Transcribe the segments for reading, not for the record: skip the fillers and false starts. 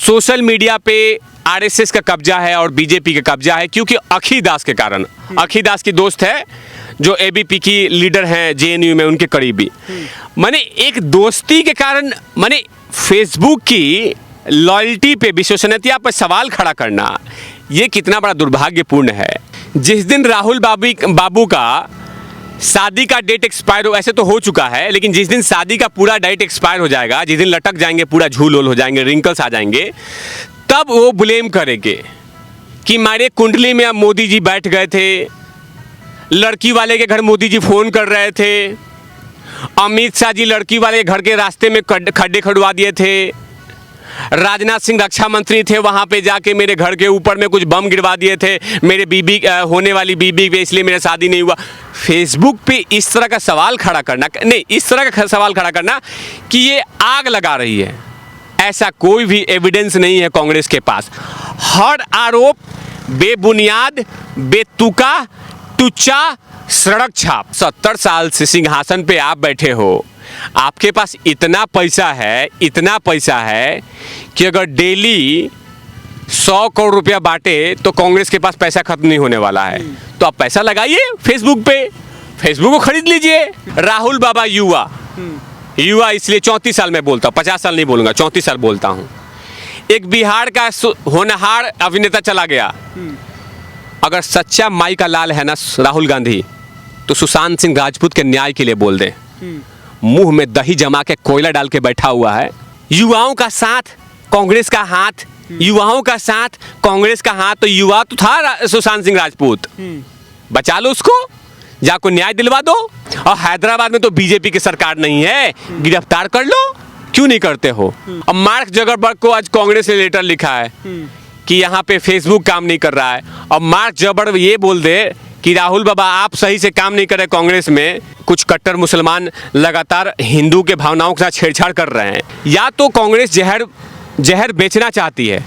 Social media पे RSS का कब्जा है और बीजेपी का कब्जा है, क्योंकि अखी दास के कारण। अखी दास की दोस्त है जो एबीपी की लीडर हैं जेएनयू में, उनके करीबी। माने एक दोस्ती के कारण माने फेसबुक की लॉयल्टी पे, विश्वसनीयता पर सवाल खड़ा करना, ये कितना बड़ा दुर्भाग्यपूर्ण है। जिस दिन राहुल बाबू का शादी का डेट एक्सपायर हो, ऐसे तो हो चुका है, लेकिन जिस दिन शादी का पूरा डेट एक्सपायर हो जाएगा, जिस दिन लटक जाएंगे, पूरा झूल हो जाएंगे, रिंकल्स आ जाएंगे, तब वो ब्लेम करेंगे कि हमारे कुंडली में अब मोदी जी बैठ गए थे, लड़की वाले के घर मोदी जी फोन कर रहे थे, अमित शाह जी लड़की वाले के घर के रास्ते में खड्डे खड़वा दिए थे, राजनाथ सिंह रक्षा मंत्री थे, वहाँ पे जाके मेरे घर के ऊपर में कुछ बम गिरवा दिए थे, मेरे बीबी होने वाली बीबी पे, इसलिए मेरा शादी नहीं हुआ। फेसबुक पे इस तरह का सवाल खड़ा करना, नहीं, इस तरह का सवाल खड़ा करना कि ये आग लगा रही है, ऐसा कोई भी एविडेंस नहीं है कांग्रेस के पास। हर आरोप बेबुनियाद, बेतुका, टुच्चा, सड़क छाप। 70 साल से सिंहासन पे आप बैठे हो, आपके पास इतना पैसा है कि अगर डेली 100 करोड़ रुपया बांटे तो कांग्रेस के पास पैसा खत्म नहीं होने वाला है। तो आप पैसा लगाइए फेसबुक पे, फेसबुक को खरीद लीजिए। राहुल बाबा युवा इसलिए 34 साल में बोलता हूँ, 50 साल नहीं बोलूँगा, 34 साल बोलता हूँ। एक बिहार का होनहार अभिनेता चला गया। अगर सच्चा माई का लाल है ना राहुल गांधी, तो सुशांत सिंह राजपूत के न्याय के लिए बोल दे। मुंह में दही जमा के कोयला डाल के बैठा हुआ है। युवाओं का साथ कांग्रेस का हाथ, युवाओं का साथ कांग्रेस का हाथ, तो युवा तो था सुशांत सिंह राजपूत, बचा लो उसको, जाको न्याय दिलवा दो। और हैदराबाद में तो बीजेपी की सरकार नहीं है, गिरफ्तार कर लो, क्यों नहीं करते हो। अब मार्क जगरबर्ग को आज कांग्रेस ने लेटर लिखा है कि यहाँ पे फेसबुक काम नहीं कर रहा है। अब मार्क जगरबर्ग ये बोल दे कि राहुल बाबा आप सही से काम नहीं कर रहे कांग्रेस में, कुछ कट्टर मुसलमान लगातार हिंदू के भावनाओं के साथ छेड़छाड़ कर रहे हैं, या तो कांग्रेस जहर बेचना चाहती है,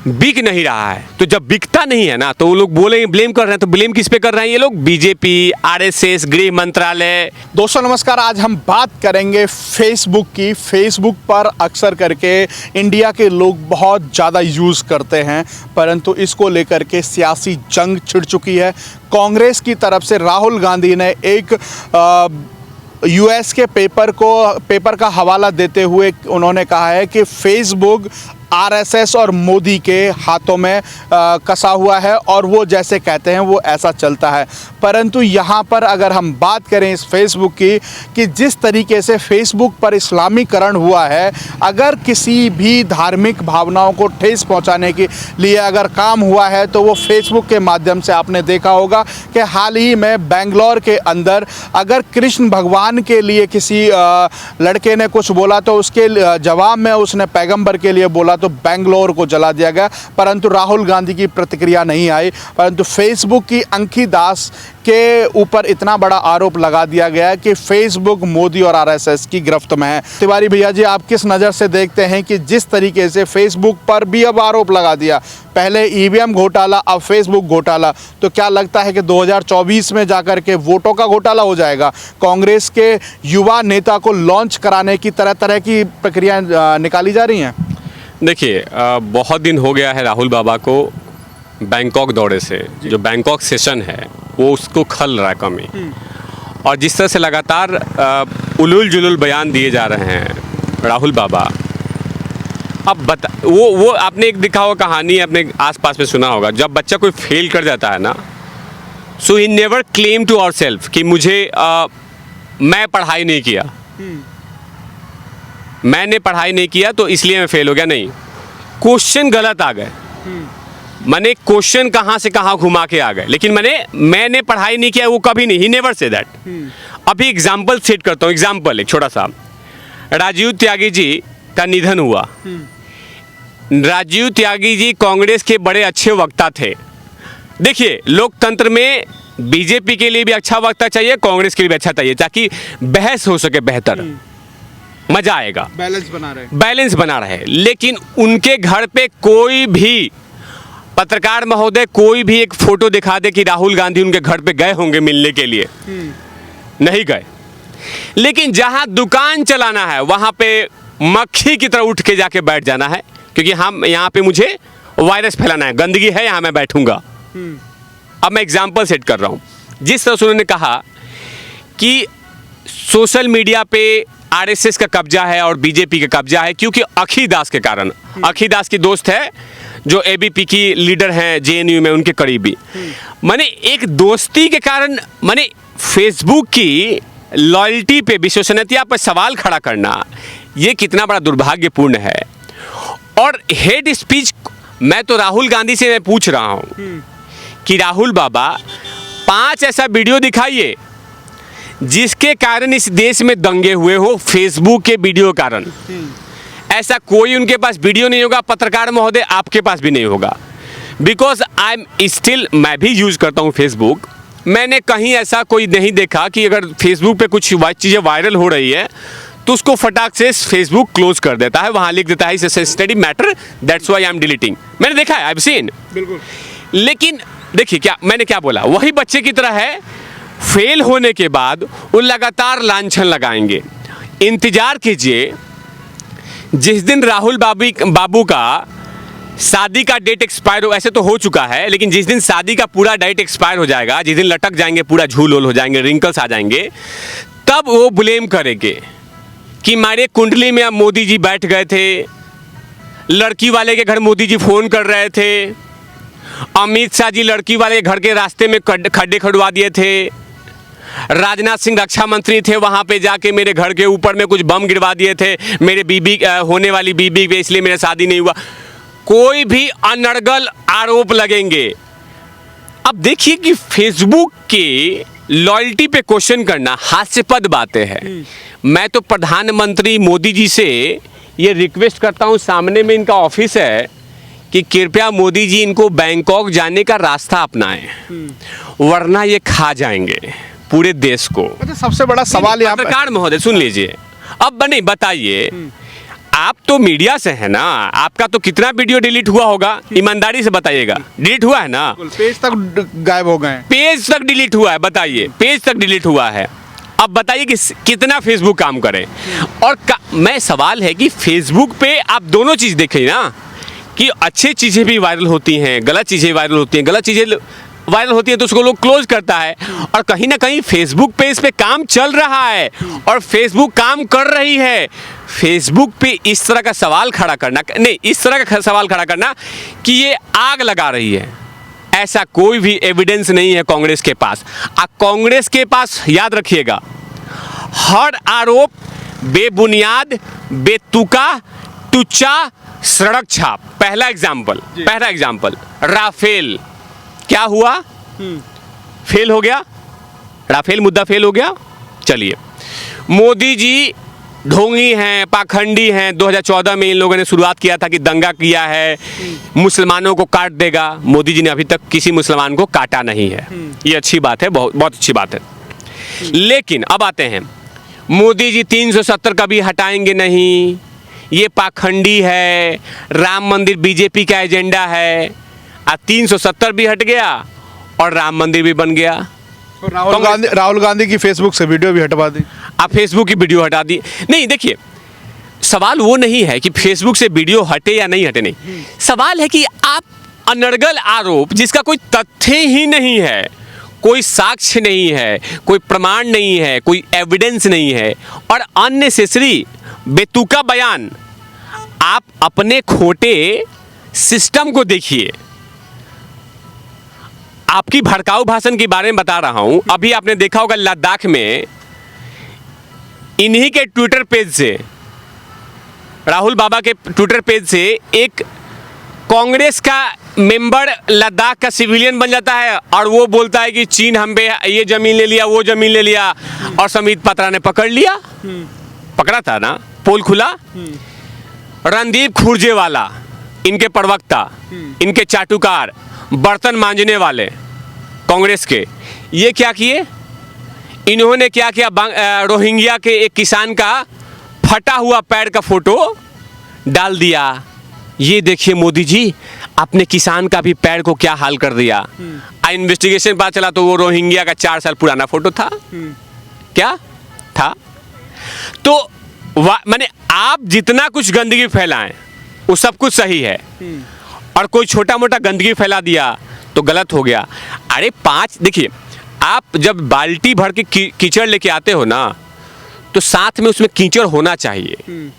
बिक नहीं रहा है। तो जब बिकता नहीं है ना, तो वो लोग बोलेंगे, ब्लेम कर रहे हैं, तो ब्लेम किस पे कर रहे हैं ये लोग? बीजेपी, आरएसएस, गृह मंत्रालय। दोस्तों नमस्कार, आज हम बात करेंगे फेसबुक की। फेसबुक पर अक्सर करके इंडिया के लोग बहुत ज़्यादा यूज़ करते हैं, परंतु इसको लेकर के सियासी जंग छिड़ चुकी है। कांग्रेस की तरफ से राहुल गांधी ने एक यूएस के पेपर का हवाला देते हुए उन्होंने कहा है कि फेसबुक आरएसएस और मोदी के हाथों में कसा हुआ है और वो जैसे कहते हैं वो ऐसा चलता है। परंतु यहाँ पर अगर हम बात करें इस फेसबुक की, कि जिस तरीके से फेसबुक पर इस्लामीकरण हुआ है, अगर किसी भी धार्मिक भावनाओं को ठेस पहुँचाने के लिए अगर काम हुआ है, तो वो फेसबुक के माध्यम से आपने देखा होगा कि हाल ही में बेंगलोर के अंदर अगर कृष्ण भगवान के लिए किसी लड़के ने कुछ बोला, तो उसके जवाब में उसने पैगंबर के लिए बोला, तो बेंगलोर को जला दिया गया। परंतु राहुल गांधी की प्रतिक्रिया नहीं आई। परंतु फेसबुक की अंकी दास के ऊपर इतना बड़ा आरोप लगा दिया गया है कि फेसबुक मोदी और आरएसएस की गिरफ्त में है। तिवारी भैया जी, आप किस नज़र से देखते हैं कि जिस तरीके से फेसबुक पर भी अब आरोप लगा दिया, पहले ईवीएम घोटाला, अब फेसबुक घोटाला, तो क्या लगता है कि 2024 में जाकर के वोटों का घोटाला हो जाएगा? कांग्रेस के युवा नेता को लॉन्च कराने की तरह तरह की प्रक्रिया निकाली जा रही हैं। देखिए, बहुत दिन हो गया है राहुल बाबा को बैंकॉक दौरे से, जो बैंकॉक सेशन है वो उसको खल रहा है कमी, और जिस तरह से लगातार उलूल जुलूल बयान दिए जा रहे हैं राहुल बाबा। अब वो आपने एक दिखा हुआ कहानी अपने आसपास में सुना होगा, जब बच्चा कोई फेल कर जाता है ना, so he never claim to ourself कि मैं पढ़ाई नहीं किया, मैंने पढ़ाई नहीं किया तो इसलिए मैं फेल हो गया। नहीं, क्वेश्चन गलत आ गए, मैंने क्वेश्चन कहाँ से कहाँ घुमा के आ गए, लेकिन मैंने पढ़ाई नहीं किया, वो कभी नहीं, ही नेवर से दैट। अभी एग्जाम्पल सेट करता हूँ, एग्जाम्पल एक छोटा सा। राजीव त्यागी जी का निधन हुआ। राजीव त्यागी जी कांग्रेस के बड़े अच्छे वक्ता थे। देखिए, लोकतंत्र में बीजेपी के लिए भी अच्छा वक्ता चाहिए, कांग्रेस के लिए भी अच्छा चाहिए, ताकि बहस हो सके बेहतर, मजा आएगा, बैलेंस बना रहे। लेकिन उनके घर पे कोई भी पत्रकार महोदय कोई भी एक फोटो दिखा दे कि राहुल गांधी उनके घर पे गए होंगे मिलने के लिए, नहीं गए। लेकिन जहां दुकान चलाना है वहां पे मक्खी की तरह उठ के जाके बैठ जाना है, क्योंकि हम यहाँ पे मुझे वायरस फैलाना है, गंदगी है यहाँ, मैं बैठूंगा। अब मैं एग्जाम्पल सेट कर रहा हूँ। जिस तरह से उन्होंने कहा कि सोशल मीडिया पे आरएसएस का कब्जा है और बीजेपी का कब्जा है क्योंकि अखी दास के कारण। अखी दास की दोस्त है जो एबीपी की लीडर हैं जेएनयू में, उनके करीबी। माने एक दोस्ती के कारण, माने फेसबुक की लॉयल्टी पे, विश्वसनीयता पर सवाल खड़ा करना, ये कितना बड़ा दुर्भाग्यपूर्ण है। और हेड स्पीच, मैं तो राहुल गांधी से मैं पूछ रहा हूँ कि राहुल बाबा 5 ऐसा वीडियो दिखाइए जिसके कारण इस देश में दंगे हुए हो, फेसबुक के वीडियो कारण। ऐसा कोई उनके पास वीडियो नहीं होगा, पत्रकार महोदय आपके पास भी नहीं होगा। बिकॉज आई एम स्टिल, मैं भी यूज करता हूँ फेसबुक, मैंने कहीं ऐसा कोई नहीं देखा कि अगर फेसबुक पे कुछ चीज़ें वायरल हो रही है तो उसको फटाक से फेसबुक क्लोज कर देता है, वहाँ लिख देता है it's a sensitive matter, that's why I am deleting. मैंने देखा है, आई हैव सीन। बिल्कुल। लेकिन देखिए क्या मैंने क्या बोला, वही बच्चे की तरह है, फेल होने के बाद वो लगातार लांछन लगाएंगे। इंतजार कीजिए, जिस दिन राहुल बाबू का शादी का डेट एक्सपायर हो, ऐसे तो हो चुका है, लेकिन जिस दिन शादी का पूरा डेट एक्सपायर हो जाएगा, जिस दिन लटक जाएंगे, पूरा झूल हो जाएंगे, रिंकल्स आ जाएंगे, तब वो ब्लेम करेंगे कि हमारे कुंडली में अब मोदी जी बैठ गए थे, लड़की वाले के घर मोदी जी फोन कर रहे थे, अमित शाह जी लड़की वाले के घर के रास्ते में खड्डे खड़वा दिए थे, राजनाथ सिंह रक्षा मंत्री थे, वहाँ पे जाके मेरे घर के ऊपर में कुछ बम गिरवा दिए थे, मेरे बीबी होने वाली बीबी पे, इसलिए मेरा शादी नहीं हुआ। कोई भी अनर्गल आरोप लगेंगे। अब देखिए कि फेसबुक की लॉयल्टी पे क्वेश्चन करना हास्यास्पद बातें हैं। मैं तो प्रधानमंत्री मोदी जी से ये रिक्वेस्ट करता हूँ, सामने में इनका ऑफिस है, कि कृपया मोदी जी इनको बैंकॉक जाने का रास्ता अपनाएं, वरना ये खा जाएंगे पूरे देश को। अच्छा, सबसे बड़ा सवाल यहाँ पत्रकार महोदय सुन लीजिए, अब बने बताइए, आप तो मीडिया से है ना, आपका तो कितना वीडियो डिलीट हुआ होगा, ईमानदारी से बताइएगा। डिलीट हुआ है ना? पेज तक गायब हो गए, पेज तक डिलीट हुआ है, बताइए, पेज तक डिलीट हुआ है। अब बताइए कि कितना फेसबुक काम करे। और मैं सवाल है कि फेसबुक पे आप दोनों चीज़ देखें ना, कि अच्छी चीज़ें भी वायरल होती हैं, गलत चीज़ें वायरल होती हैं, गलत चीज़ें वायरल होती है तो उसको लोग क्लोज करता है। और कहीं ना कहीं फेसबुक पे इस पे काम चल रहा है और फेसबुक काम कर रही है। फेसबुक पे इस तरह का सवाल खड़ा करना, नहीं, इस तरह का सवाल खड़ा करना कि ये आग लगा रही है, ऐसा कोई भी एविडेंस नहीं है कांग्रेस के पास। कांग्रेस के पास, याद रखिएगा, हर आरोप बेबुनियाद, बेतुका, टुच्चा, सड़क छाप। पहला एग्जाम्पल राफेल, क्या हुआ? फेल हो गया, राफेल मुद्दा फेल हो गया। चलिए, मोदी जी ढोंगी हैं, पाखंडी हैं। 2014 में इन लोगों ने शुरुआत किया था कि दंगा किया है, मुसलमानों को काट देगा। मोदी जी ने अभी तक किसी मुसलमान को काटा नहीं है, ये अच्छी बात है, बहुत अच्छी बात है। लेकिन अब आते हैं, मोदी जी 370 कभी हटाएंगे नहीं, ये पाखंडी है, राम मंदिर बीजेपी का एजेंडा है। 370 भी हट गया और राम मंदिर भी बन गया। राहुल गांधी की फेसबुक से वीडियो भी हटवा दी। आप फेसबुक की वीडियो हटा दी। नहीं, देखिए, सवाल वो नहीं है कि फेसबुक से वीडियो हटे या नहीं हटे, नहीं, सवाल है कि आप अनर्गल आरोप जिसका कोई तथ्य ही नहीं है, कोई साक्ष्य नहीं है, कोई प्रमाण नहीं है, कोई एविडेंस नहीं है, और अननेसेसरी बेतुका बयान, आप अपने खोटे सिस्टम को देखिए। आपकी भड़काऊ भाषण के बारे में बता रहा हूं। अभी आपने देखा होगा लद्दाख में, इन्हीं के ट्विटर पेज से, राहुल बाबा के ट्विटर पेज से, एक कांग्रेस का मेंबर लद्दाख का सिविलियन बन जाता है और वो बोलता है कि चीन हम पे ये जमीन ले लिया, वो जमीन ले लिया, और समित पात्रा ने पकड़ लिया, पकड़ा था ना, पोल खुला। रणदीप खुरजेवाला, इनके प्रवक्ता, इनके चाटुकार, बर्तन मांजने वाले कांग्रेस के, ये क्या किए? इन्होंने क्या किया? रोहिंग्या के एक किसान का फटा हुआ पैर का फोटो डाल दिया। ये देखिए मोदी जी, अपने किसान का भी पैर को क्या हाल कर दिया। इन्वेस्टिगेशन पता चला तो वो रोहिंग्या का 4 साल पुराना फोटो था। क्या था? तो माने आप जितना कुछ गंदगी फैलाएं, वो सब कुछ सही है, और कोई छोटा मोटा गंदगी फैला दिया तो गलत हो गया। अरे देखिए, आप जब बाल्टी भर के कीचड़ लेके आते हो ना, तो साथ में उसमें कीचड़ होना चाहिए।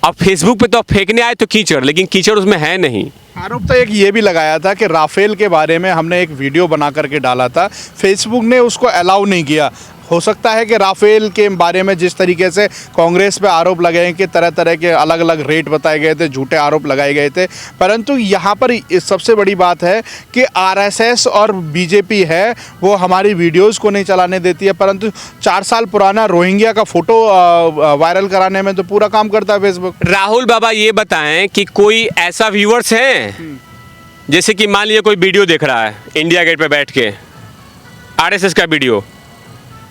अब फेसबुक पे तो आप फेंकने आए तो कीचड़, लेकिन कीचड़ उसमें है नहीं। आरोप तो एक ये भी लगाया था कि राफेल के बारे में हमने एक वीडियो बना करके डाला था, फेसबुक ने उसको अलाउ नहीं किया। हो सकता है कि राफेल के बारे में जिस तरीके से कांग्रेस पे आरोप लगाए कि तरह तरह के अलग अलग रेट बताए गए थे, झूठे आरोप लगाए गए थे, परंतु यहाँ पर सबसे बड़ी बात है कि आरएसएस और बीजेपी है वो हमारी वीडियोस को नहीं चलाने देती है, परंतु 4 साल पुराना रोहिंग्या का फोटो वायरल कराने में तो पूरा काम करता है फेसबुक। राहुल बाबा ये बताएं कि कोई ऐसा व्यूअर्स है, जैसे कि मान लीजिए कोई वीडियो देख रहा है इंडिया गेट पे बैठ के, आरएसएस का वीडियो,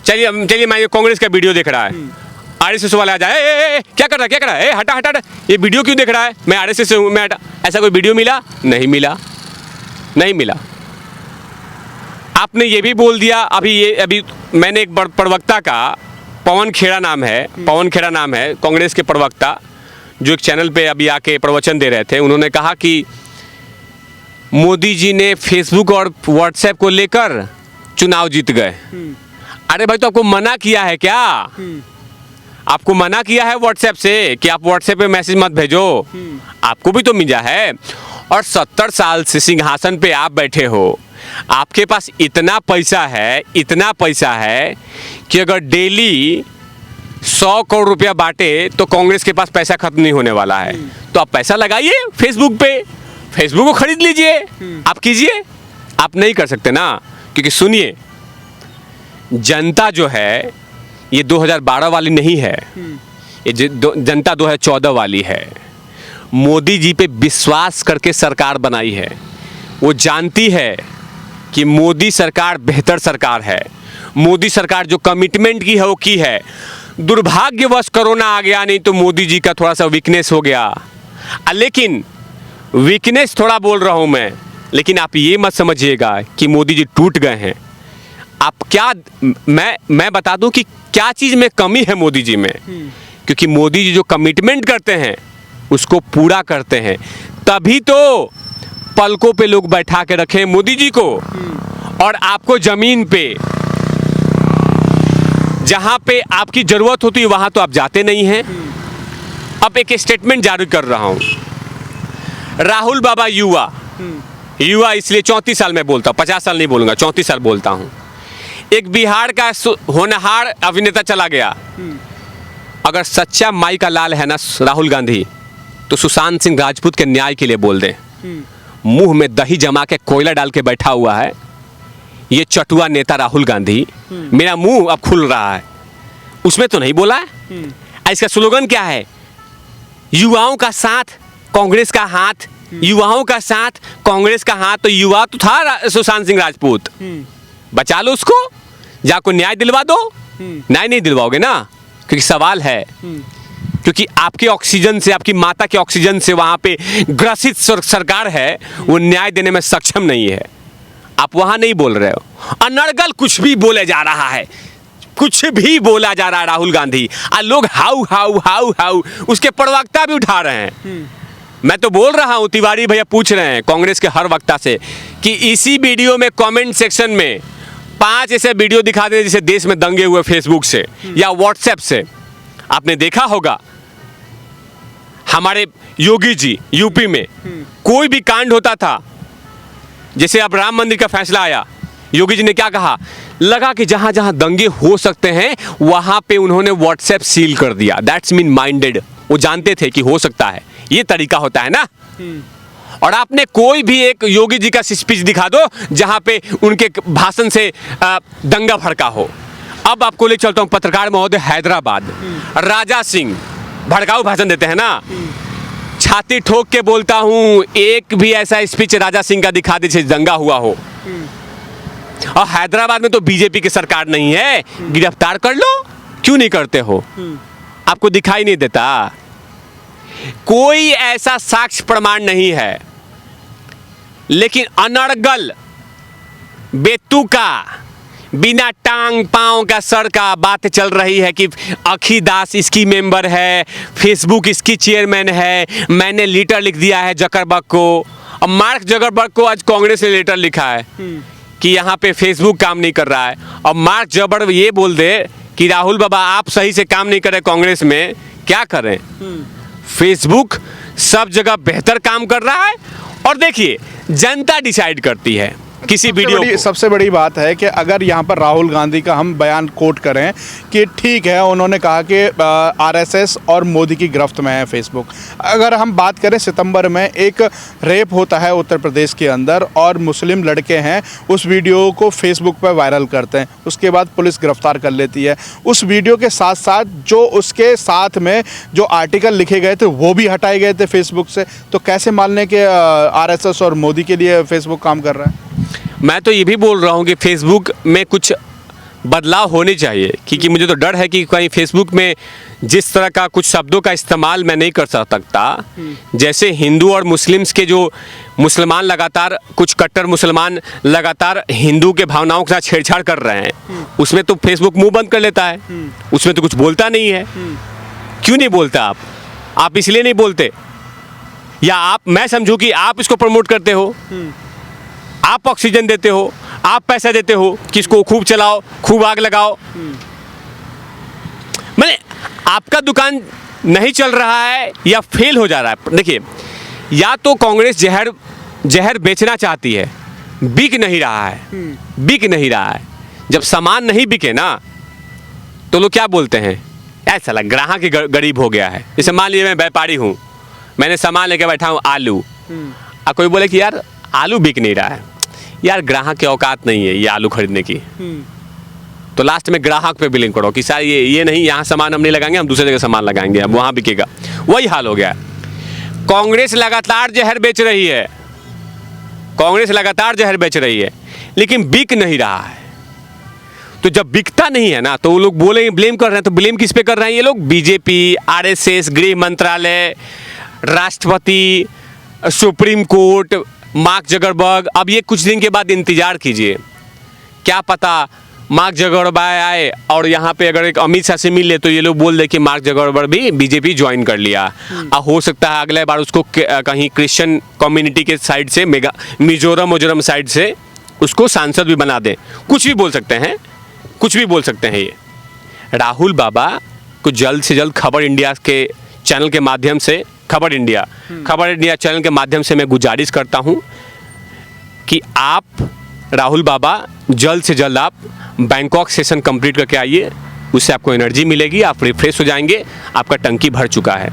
चलिए मैं कांग्रेस का वीडियो देख रहा है, आरएसएस वाला आ जाए, ए, क्या कर रहा है, हटा हटा, ये वीडियो क्यों देख रहा है, मैं आरएसएस से हूं, मैं हटा। ऐसा कोई वीडियो मिला? नहीं मिला। आपने ये भी बोल दिया, अभी मैंने एक प्रवक्ता का, पवन खेड़ा नाम है कांग्रेस के प्रवक्ता, जो एक चैनल पे अभी आके प्रवचन दे रहे थे, उन्होंने कहा कि मोदी जी ने फेसबुक और व्हाट्सएप को लेकर चुनाव जीत गए। अरे भाई, तो आपको मना किया है क्या? आपको मना किया है व्हाट्सएप से कि आप व्हाट्सएप पे मैसेज मत भेजो? आपको भी तो मिला है। और 70 साल से सिंहासन पे आप बैठे हो, आपके पास इतना पैसा है कि अगर डेली 100 करोड़ रुपया बांटे तो कांग्रेस के पास पैसा खत्म नहीं होने वाला है। तो आप पैसा लगाइए फेसबुक पे, फेसबुक को खरीद लीजिए, आप कीजिए। आप नहीं कर सकते ना, क्योंकि सुनिए, जनता जो है ये 2012 वाली नहीं है, ये जनता 2014 वाली है। मोदी जी पे विश्वास करके सरकार बनाई है। वो जानती है कि मोदी सरकार बेहतर सरकार है, मोदी सरकार जो कमिटमेंट की है वो की है। दुर्भाग्यवश कोरोना आ गया, नहीं तो मोदी जी का थोड़ा सा वीकनेस हो गया। लेकिन वीकनेस थोड़ा बोल रहा हूँ मैं, लेकिन आप ये मत समझिएगा कि मोदी जी टूट गए हैं। आप क्या, मैं बता दूं कि क्या चीज़ में कमी है मोदी जी में, क्योंकि मोदी जी जो कमिटमेंट करते हैं उसको पूरा करते हैं, तभी तो पलकों पे लोग बैठा के रखे मोदी जी को। और आपको जमीन पे जहां पे आपकी जरूरत होती है वहां तो आप जाते नहीं हैं। अब एक स्टेटमेंट जारी कर रहा हूं, राहुल बाबा युवा इसलिए 34 साल में बोलता हूं, 50 साल नहीं बोलूंगा, 34 साल बोलता हूं। एक बिहार का होनहार अभिनेता चला गया। अगर सच्चा माई का लाल है ना राहुल गांधी, तो सुशांत सिंह राजपूत के न्याय के लिए बोल दे। मुंह में दही जमा के कोयला डाल के बैठा हुआ है ये चटुआ नेता राहुल गांधी। मेरा मुंह अब खुल रहा है, उसमें तो नहीं बोला है। इसका स्लोगन क्या है? युवाओं का साथ कांग्रेस का हाथ, युवाओं का साथ कांग्रेस का हाथ। तो युवा तो था सुशांत सिंह राजपूत, बचा लो उसको, जाको न्याय दिलवा दो। न्याय नहीं दिलवाओगे ना, क्योंकि सवाल है, क्योंकि आपके ऑक्सीजन से, आपकी माता के ऑक्सीजन से वहां पे ग्रसित सरकार है, वो न्याय देने में सक्षम नहीं है। आप वहां नहीं बोल रहे हो। अनर्गल कुछ भी बोले जा रहा है, कुछ भी बोला जा रहा है राहुल गांधी, और लोग हाउ हाउ हाउ हाउ उसके प्रवक्ता भी उठा रहे हैं। मैं तो बोल रहा हूं, तिवारी भैया पूछ रहे हैं कांग्रेस के हर वक्ता से कि इसी वीडियो में कमेंट सेक्शन में 5 ऐसे वीडियो दिखा दें जिसे देश में दंगे हुए फेसबुक से या व्हाट्सएप से। आपने देखा होगा हमारे योगी जी यूपी में कोई भी कांड होता था, जैसे अब राम मंदिर का फैसला आया, योगी जी ने क्या कहा? लगा कि जहां जहां दंगे हो सकते हैं वहां पे उन्होंने व्हाट्सएप सील कर दिया। दैट्स मीन माइंडेड, वो जानते थे कि हो सकता है, ये तरीका होता है ना। और आपने कोई भी एक योगी जी का स्पीच दिखा दो जहां पे उनके भाषण से दंगा भड़का हो। अब आपको ले चलता हूं पत्रकार महोदय हैदराबाद, राजा सिंह भड़काऊ भाषण देते हैं ना, छाती ठोक के बोलता हूं, एक भी ऐसा स्पीच राजा सिंह का दिखा दीजिए दंगा हुआ हो। और हैदराबाद में तो बीजेपी की सरकार नहीं है, गिरफ्तार कर लो। क्यों नहीं करते हो? आपको दिखाई नहीं देता? कोई ऐसा साक्ष्य प्रमाण नहीं है, लेकिन अनर्गल, बेतुका, बिना टांग पाँव का सर का बात चल रही है कि अखी दास इसकी मेंबर है, फेसबुक इसकी चेयरमैन है, मैंने लेटर लिख दिया है जकरबर्ग को। अब मार्क जकरबर्ग को आज कांग्रेस ने लेटर लिखा है कि यहाँ पे फेसबुक काम नहीं कर रहा है। अब मार्क जकरबर्ग ये बोल दे कि राहुल बाबा आप सही से काम नहीं करें कांग्रेस में, क्या करें? फेसबुक सब जगह बेहतर काम कर रहा है और देखिए जनता डिसाइड करती है किसी वीडियो को। सबसे बड़ी बात है कि अगर यहाँ पर राहुल गांधी का हम बयान कोट करें कि ठीक है, उन्होंने कहा कि आरएसएस और मोदी की गिरफ्त में है फेसबुक। अगर हम बात करें सितंबर में एक रेप होता है उत्तर प्रदेश के अंदर और मुस्लिम लड़के हैं उस वीडियो को फेसबुक पर वायरल करते हैं, उसके बाद पुलिस गिरफ्तार कर लेती है। उस वीडियो के साथ साथ जो उसके साथ में जो आर्टिकल लिखे गए थे वो भी हटाए गए थे फेसबुक से। तो कैसे मान लें कि आरएसएस और मोदी के लिए फेसबुक काम कर रहा है? मैं तो ये भी बोल रहा हूँ कि फेसबुक में कुछ बदलाव होने चाहिए, क्योंकि मुझे तो डर है कि कहीं फेसबुक में जिस तरह का कुछ शब्दों का इस्तेमाल मैं नहीं कर सकता, जैसे हिंदू और मुस्लिम्स के जो मुसलमान लगातार कुछ कट्टर मुसलमान लगातार हिंदू के भावनाओं के साथ छेड़छाड़ कर रहे हैं, उसमें तो फेसबुक मुंह बंद कर लेता है, उसमें तो कुछ बोलता नहीं है। क्यों नहीं बोलता आप इसलिए नहीं बोलते, या आप मैं समझूं कि आप इसको प्रमोट करते हो, आप ऑक्सीजन देते हो, आप पैसा देते हो कि इसको खूब चलाओ, खूब आग लगाओ। मैंने आपका दुकान नहीं चल रहा है या फेल हो जा रहा है। देखिए, या तो कांग्रेस जहर बेचना चाहती है, बिक नहीं रहा है। जब सामान नहीं बिके ना तो लोग क्या बोलते हैं, ऐसा लग ग्राहक ही गरीब हो गया है। जैसे मान लीजिए मैं व्यापारी हूँ, मैंने सामान लेके बैठा हूँ आलू, और कोई बोले कि यार आलू बिक नहीं रहा है, यार ग्राहक की औकात नहीं है ये आलू खरीदने की, तो लास्ट में ग्राहक पे बिलिंग करो कि सर ये नहीं, यहाँ सामान हम नहीं लगाएंगे, हम दूसरी जगह सामान लगाएंगे, अब वहाँ बिकेगा। वही हाल हो गया। कांग्रेस लगातार जहर बेच रही है, लेकिन बिक नहीं रहा है। तो जब बिकता नहीं है ना तो वो लोग बोलेंगे ब्लेम कर रहे हैं, तो ब्लेम किस पे कर रहे हैं ये लोग? बीजेपी, आरएसएस, गृह मंत्रालय, राष्ट्रपति, सुप्रीम कोर्ट, मार्क जकरबर्ग। अब ये कुछ दिन के बाद इंतजार कीजिए, क्या पता मार्क जकरबर्ग आए और यहाँ पे अगर एक अमित शाह से मिल ले तो ये लोग बोल दे कि मार्क जकरबर्ग भी बीजेपी ज्वाइन कर लिया। हो सकता है अगले बार उसको कहीं क्रिश्चियन कम्युनिटी के साइड से, मिजोरम साइड से उसको सांसद भी बना दें। कुछ भी बोल सकते हैं ये। राहुल बाबा को जल्द से जल्द खबर इंडिया के चैनल के माध्यम से, खबर इंडिया चैनल के माध्यम से मैं गुजारिश करता हूं कि आप राहुल बाबा जल्द से जल्द आप बैंकॉक सेशन कंप्लीट करके आइए, उससे आपको एनर्जी मिलेगी, आप रिफ्रेश हो जाएंगे, आपका टंकी भर चुका है।